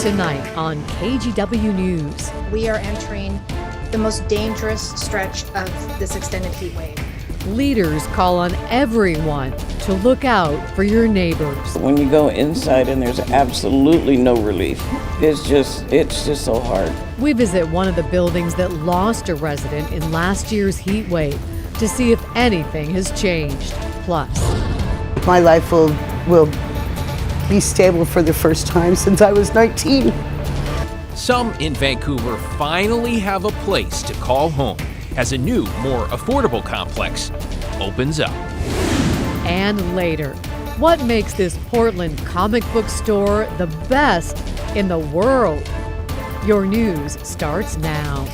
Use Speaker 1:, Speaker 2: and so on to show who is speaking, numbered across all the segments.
Speaker 1: Tonight on KGW News.
Speaker 2: We are entering the most dangerous stretch of this extended heat wave.
Speaker 1: Leaders call on everyone to look out for your neighbors.
Speaker 3: When you go inside and there's absolutely no relief, it's just so hard.
Speaker 1: We visit one of the buildings that lost a resident in last year's heat wave to see if anything has changed. Plus,
Speaker 4: my life will be stable for the first time since I was 19.
Speaker 5: Some in Vancouver finally have a place to call home as a new, more affordable complex opens up.
Speaker 1: And later, what makes this Portland comic book store the best in the world? Your news starts now.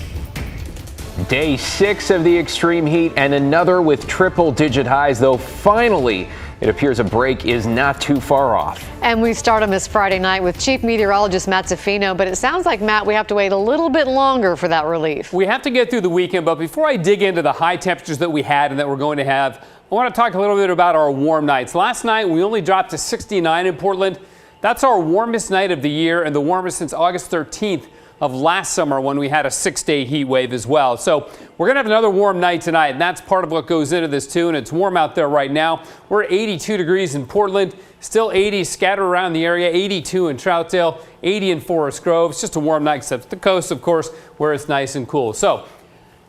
Speaker 6: Day 6 of the extreme heat and another with triple-digit highs, though finally it appears a break is not too far off.
Speaker 7: And we start on this Friday night with Chief Meteorologist Matt Zaffino, but it sounds like, Matt, we have to wait a little bit longer for that relief.
Speaker 8: We have to get through the weekend, but before I dig into the high temperatures that we had and that we're going to have, I want to talk a little bit about our warm nights. Last night, we only dropped to 69 in Portland. That's our warmest night of the year and the warmest since August 13th of last summer when we had a 6-day heat wave as well. So we're going to have another warm night tonight, and that's part of what goes into this too, and it's warm out there right now. We're at 82 degrees in Portland, still 80 scattered around the area, 82 in Troutdale, 80 in Forest Grove. It's just a warm night except the coast, of course, where it's nice and cool. So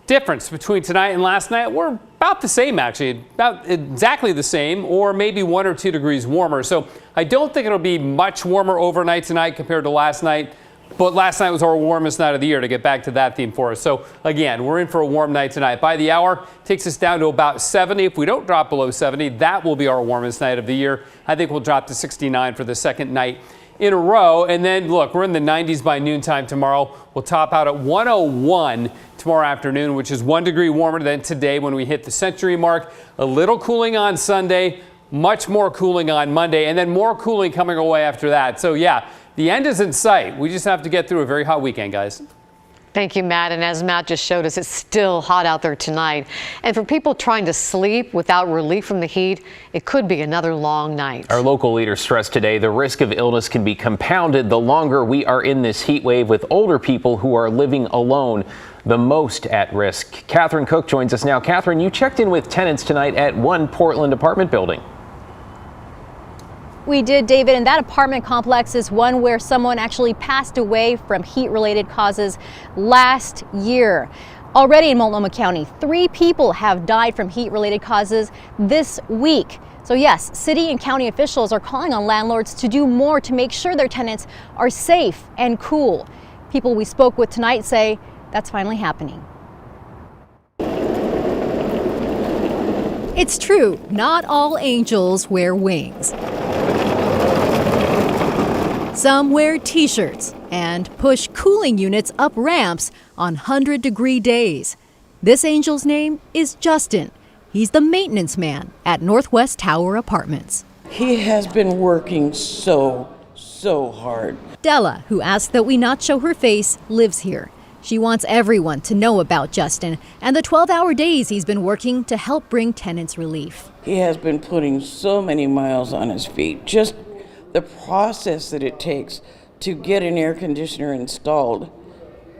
Speaker 8: difference between tonight and last night, we're about the same actually, about exactly the same, or maybe 1 or 2 degrees warmer. So I don't think it'll be much warmer overnight tonight compared to last night. But last night was our warmest night of the year, to get back to that theme for us. So again, we're in for a warm night tonight. By the hour, takes us down to about 70. If we don't drop below 70, that will be our warmest night of the year. I think we'll drop to 69 for the second night in a row. And then look, we're in the 90s by noontime tomorrow. We'll top out at 101 tomorrow afternoon, which is 1 degree warmer than today when we hit the century mark. A little cooling on Sunday, much more cooling on Monday, and then more cooling coming away after that. So yeah, the end is in sight. We just have to get through a very hot weekend, guys.
Speaker 7: Thank you, Matt. And as Matt just showed us, it's still hot out there tonight. And for people trying to sleep without relief from the heat, it could be another long night.
Speaker 6: Our local leaders stressed today the risk of illness can be compounded the longer we are in this heat wave, with older people who are living alone the most at risk. Catherine Cook joins us now. Catherine, you checked in with tenants tonight at one Portland apartment building.
Speaker 9: We did, David, and that apartment complex is one where someone actually passed away from heat-related causes last year. Already in Multnomah County, 3 people have died from heat-related causes this week. So yes, city and county officials are calling on landlords to do more to make sure their tenants are safe and cool. People we spoke with tonight say that's finally happening.
Speaker 10: It's true, not all angels wear wings. Some wear t-shirts and push cooling units up ramps on 100-degree days. This angel's name is Justin. He's the maintenance man at Northwest Tower Apartments.
Speaker 3: He has been working so hard.
Speaker 10: Della, who asked that we not show her face, lives here. She wants everyone to know about Justin and the 12-hour days he's been working to help bring tenants relief.
Speaker 3: He has been putting so many miles on his feet. Just the process that it takes to get an air conditioner installed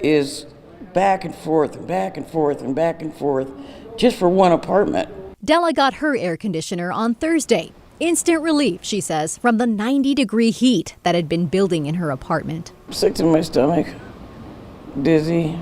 Speaker 3: is back and forth and back and forth and back and forth just for one apartment.
Speaker 10: Della got her air conditioner on Thursday. Instant relief, she says, from the 90-degree heat that had been building in her apartment.
Speaker 3: Sick to my stomach, dizzy.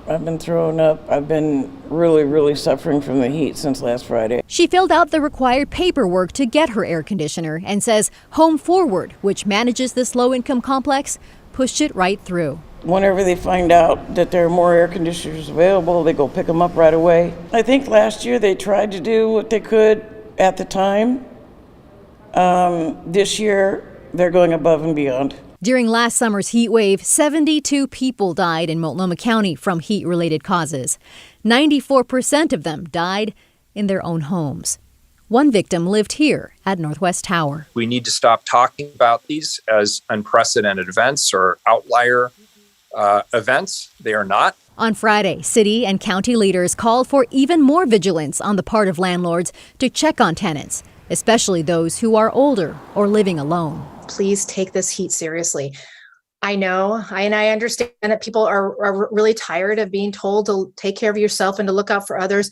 Speaker 3: I've been throwing up. I've been really suffering from the heat since last Friday.
Speaker 10: She filled out the required paperwork to get her air conditioner and says Home Forward, which manages this low-income complex, pushed it right through.
Speaker 3: Whenever they find out that there are more air conditioners available, they go pick them up right away. I think last year they tried to do what they could at the time. This year, they're going above and beyond.
Speaker 10: During last summer's heat wave, 72 people died in Multnomah County from heat-related causes. 94% of them died in their own homes. One victim lived here at Northwest Tower.
Speaker 11: We need to stop talking about these as unprecedented events or outlier events. They are not.
Speaker 10: On Friday, city and county leaders called for even more vigilance on the part of landlords to check on tenants, especially those who are older or living alone.
Speaker 2: Please take this heat seriously. I know, and I understand that people are really tired of being told to take care of yourself and to look out for others.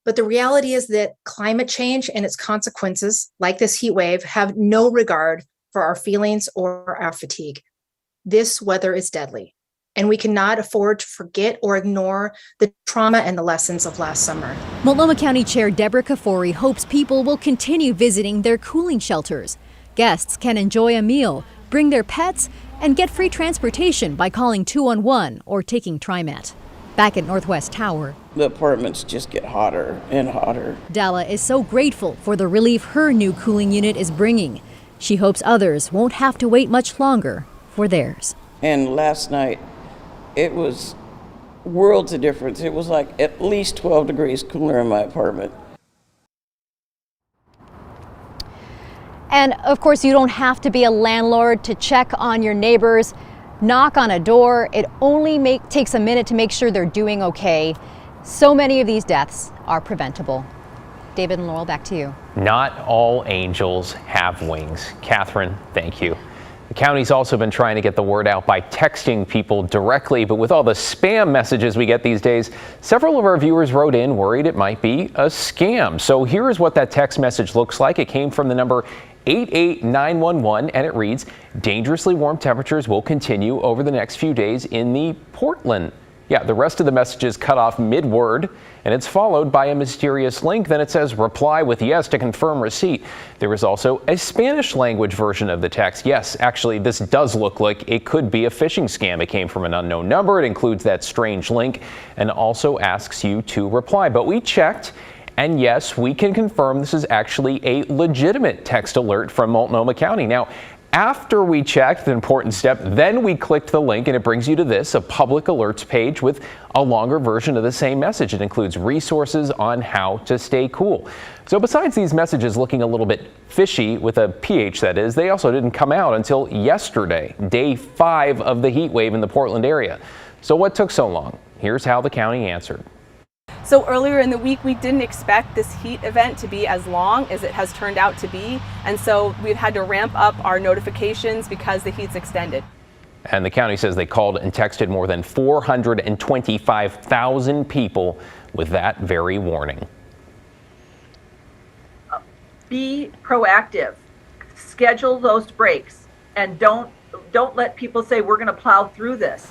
Speaker 2: But the reality is that climate change and its consequences, like this heat wave, have no regard for our feelings or our fatigue. This weather is deadly, and we cannot afford to forget or ignore the trauma and the lessons of last summer.
Speaker 10: Multnomah County Chair Deborah Kafoury hopes people will continue visiting their cooling shelters. Guests can enjoy a meal, bring their pets, and get free transportation by calling 211 or taking TriMet. Back at Northwest Tower,
Speaker 3: The apartments just get hotter and hotter.
Speaker 10: Dalla is so grateful for the relief her new cooling unit is bringing. She hopes others won't have to wait much longer for theirs.
Speaker 3: And last night, it was worlds of difference. It was like at least 12 degrees cooler in my apartment.
Speaker 9: And of course, you don't have to be a landlord to check on your neighbors. Knock on a door. It only takes a minute to make sure they're doing okay. So many of these deaths are preventable. David and Laurel, back to you.
Speaker 6: Not all angels have wings. Catherine, thank you. The county's also been trying to get the word out by texting people directly, but with all the spam messages we get these days, several of our viewers wrote in worried it might be a scam. So here is what that text message looks like. It came from the number 88911, and it reads, dangerously warm temperatures will continue over the next few days in the Portland. Yeah, the rest of the message is cut off mid-word, and it's followed by a mysterious link. Then it says reply with yes to confirm receipt. There is also a Spanish language version of the text. Yes, actually, this does look like it could be a phishing scam. It came from an unknown number. It includes that strange link and also asks you to reply. But we checked, and yes, we can confirm this is actually a legitimate text alert from Multnomah County. Now, after we checked, the important step, then we clicked the link and it brings you to this, a public alerts page with a longer version of the same message. It includes resources on how to stay cool. So besides these messages looking a little bit fishy, with a PH that is, they also didn't come out until yesterday, day 5 of the heat wave in the Portland area. So what took so long? Here's how the county answered.
Speaker 12: So earlier in the week, we didn't expect this heat event to be as long as it has turned out to be. And so we've had to ramp up our notifications because the heat's extended.
Speaker 6: And the county says they called and texted more than 425,000 people with that very warning.
Speaker 13: Be proactive, schedule those breaks, and don't let people say we're going to plow through this.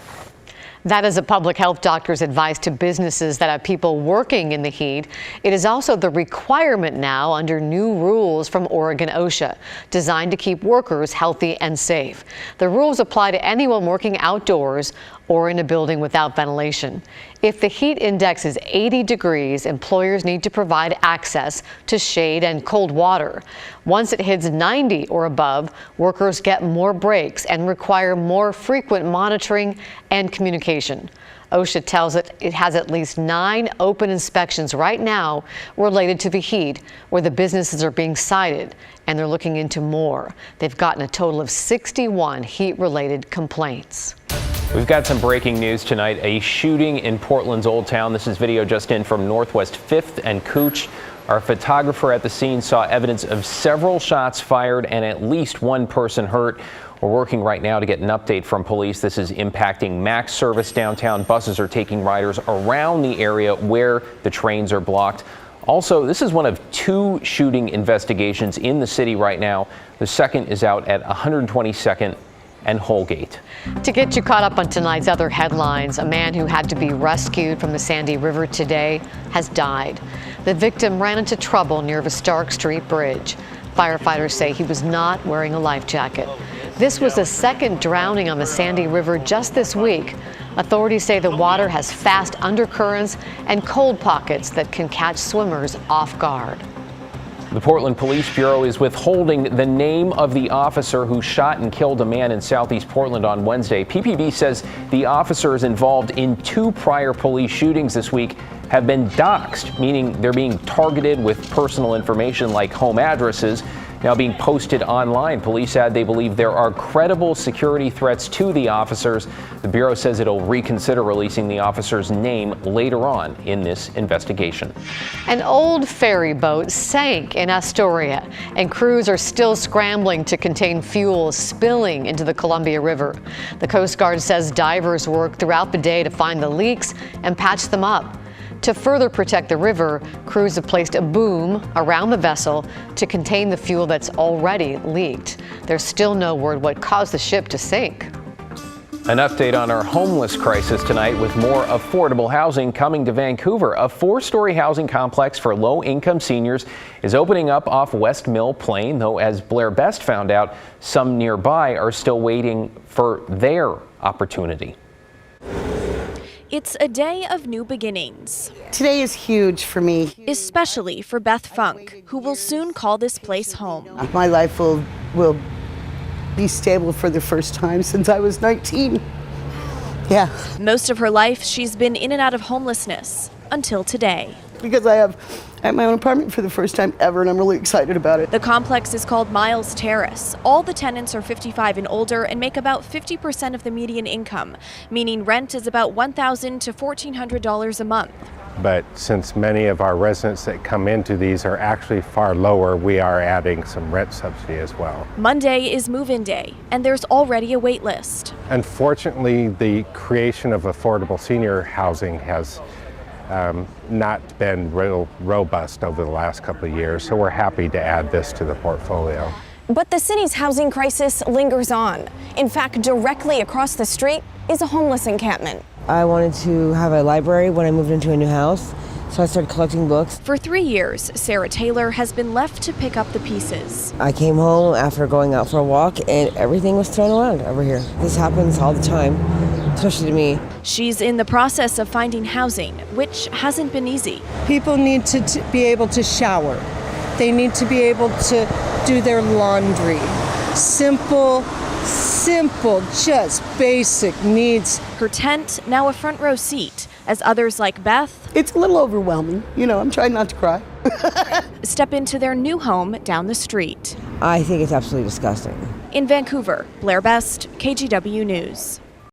Speaker 7: That is a public health doctor's advice to businesses that have people working in the heat. It is also the requirement now under new rules from Oregon OSHA, designed to keep workers healthy and safe. The rules apply to anyone working outdoors or in a building without ventilation. If the heat index is 80 degrees, employers need to provide access to shade and cold water. Once it hits 90 or above, workers get more breaks and require more frequent monitoring and communication. OSHA tells it has at least 9 open inspections right now related to the heat, where the businesses are being cited, and they're looking into more. They've gotten a total of 61 heat-related complaints.
Speaker 6: We've got some breaking news tonight. A shooting in Portland's Old Town. This is video just in from Northwest 5th and Cooch. Our photographer at the scene saw evidence of several shots fired and at least one person hurt. We're working right now to get an update from police. This is impacting MAX service downtown. Buses are taking riders around the area where the trains are blocked. Also, this is one of 2 shooting investigations in the city right now. The second is out at 122nd and Holgate.
Speaker 7: To get you caught up on tonight's other headlines, a man who had to be rescued from the Sandy River today has died. The victim ran into trouble near the Stark Street Bridge. Firefighters say he was not wearing a life jacket. This was the second drowning on the Sandy River just this week. Authorities say the water has fast undercurrents and cold pockets that can catch swimmers off guard.
Speaker 6: The Portland Police Bureau is withholding the name of the officer who shot and killed a man in southeast Portland on Wednesday. PPB says the officers involved in 2 prior police shootings this week have been doxxed, meaning they're being targeted with personal information like home addresses. now being posted online. Police add they believe there are credible security threats to the officers. The Bureau says it'll reconsider releasing the officer's name later on in this investigation.
Speaker 7: An old ferry boat sank in Astoria, and crews are still scrambling to contain fuel spilling into the Columbia River. The Coast Guard says divers work throughout the day to find the leaks and patch them up. To further protect the river, crews have placed a boom around the vessel to contain the fuel that's already leaked. There's still no word what caused the ship to sink.
Speaker 6: An update on our homeless crisis tonight with more affordable housing coming to Vancouver. A 4-story housing complex for low-income seniors is opening up off West Mill Plain, though as Blair Best found out, some nearby are still waiting for their opportunity.
Speaker 14: It's a day of new beginnings.
Speaker 4: Today is huge for me.
Speaker 14: Especially for Beth Funk, who will soon call this place home.
Speaker 4: My life will be stable for the first time since I was 19. Yeah.
Speaker 14: Most of her life, she's been in and out of homelessness until today.
Speaker 4: Because I have my own apartment for the first time ever, and I'm really excited about it.
Speaker 14: The complex is called Miles Terrace. All the tenants are 55 and older and make about 50% of the median income, meaning rent is about $1,000 to $1,400 a month.
Speaker 15: But since many of our residents that come into these are actually far lower, we are adding some rent subsidy as well.
Speaker 14: Monday is move-in day, and there's already a wait list.
Speaker 15: Unfortunately, the creation of affordable senior housing has not been real robust over the last couple of years, so we're happy to add this to the portfolio.
Speaker 16: But the city's housing crisis lingers on. In fact, directly across the street is a homeless encampment.
Speaker 17: I wanted to have a library when I moved into a new house, so I started collecting books.
Speaker 14: For 3 years, Sarah Taylor has been left to pick up the pieces.
Speaker 17: I came home after going out for a walk and everything was thrown around over here. This happens all the time, especially to me.
Speaker 14: She's in the process of finding housing, which hasn't been easy.
Speaker 18: People need to be able to shower. They need to be able to do their laundry. Simple, just basic needs.
Speaker 14: Her tent, now a front row seat, as others like Beth.
Speaker 4: It's a little overwhelming. I'm trying not to cry.
Speaker 14: Step into their new home down the street.
Speaker 17: I think it's absolutely disgusting.
Speaker 14: In Vancouver, Blair Best, KGW News.